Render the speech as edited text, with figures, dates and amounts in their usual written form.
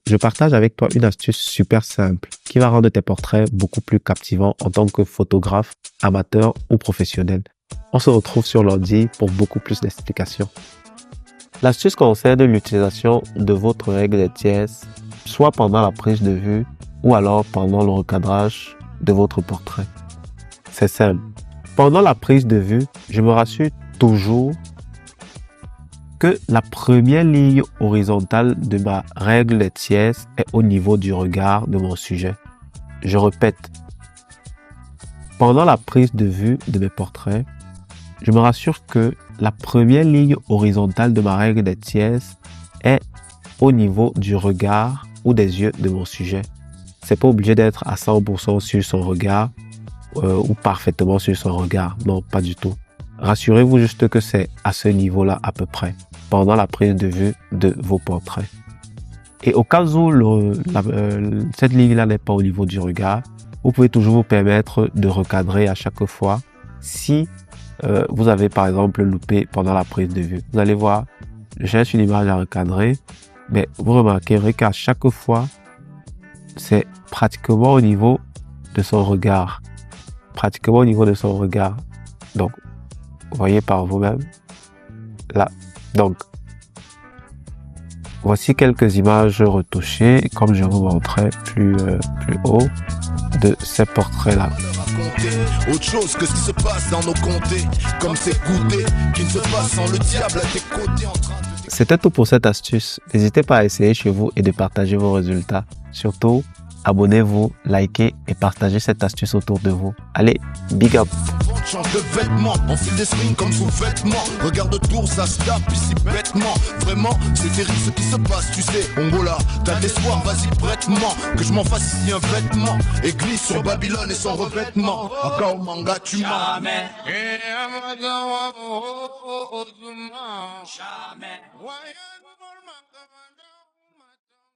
je partage avec toi une astuce super simple qui va rendre tes portraits beaucoup plus captivants en tant que photographe, amateur ou professionnel. On se retrouve sur l'ordi pour beaucoup plus d'explications. L'astuce concerne l'utilisation de votre règle des tierces, soit pendant la prise de vue ou alors pendant le recadrage de votre portrait. C'est simple. Pendant la prise de vue, je me rassure toujours que la première ligne horizontale de ma règle des tierces est au niveau du regard de mon sujet. Je répète, pendant la prise de vue de mes portraits, je me rassure que la première ligne horizontale de ma règle des tierces est au niveau du regard ou des yeux de mon sujet. C'est pas obligé d'être à 100% sur son regard ou parfaitement sur son regard. Non, pas du tout. Rassurez-vous juste que c'est à ce niveau-là à peu près, pendant la prise de vue de vos portraits. Et au cas où cette ligne-là n'est pas au niveau du regard, vous pouvez toujours vous permettre de recadrer à chaque fois si vous avez par exemple loupé pendant la prise de vue. Vous allez voir, je cherche une image à recadrer, mais vous remarquerez qu'à chaque fois, c'est pratiquement au niveau de son regard. Pratiquement au niveau de son regard. Donc, vous voyez par vous-même. Là. Donc, voici quelques images retouchées, comme je vous montrais plus haut, de ces portraits-là. Autre chose que ce qui se passe dans nos comtés, comme ces goûters qui ne se passent sans le diable à tes côtés en train de... C'était tout pour cette astuce. N'hésitez pas à essayer chez vous et de partager vos résultats. Surtout, abonnez-vous, likez et partagez cette astuce autour de vous. Allez, big up! Change de vêtements, enfile des strings comme sous-vêtements. Regarde autour, ça se tape ici bêtement. Vraiment, c'est terrible ce qui se passe, tu sais. Ongola, t'as l'espoir, vas-y prête-moi. Que je m'en fasse ici un vêtement. Et glisse sur Babylone et son revêtement. Encore au manga, tu m'as. Jamais. Jamais.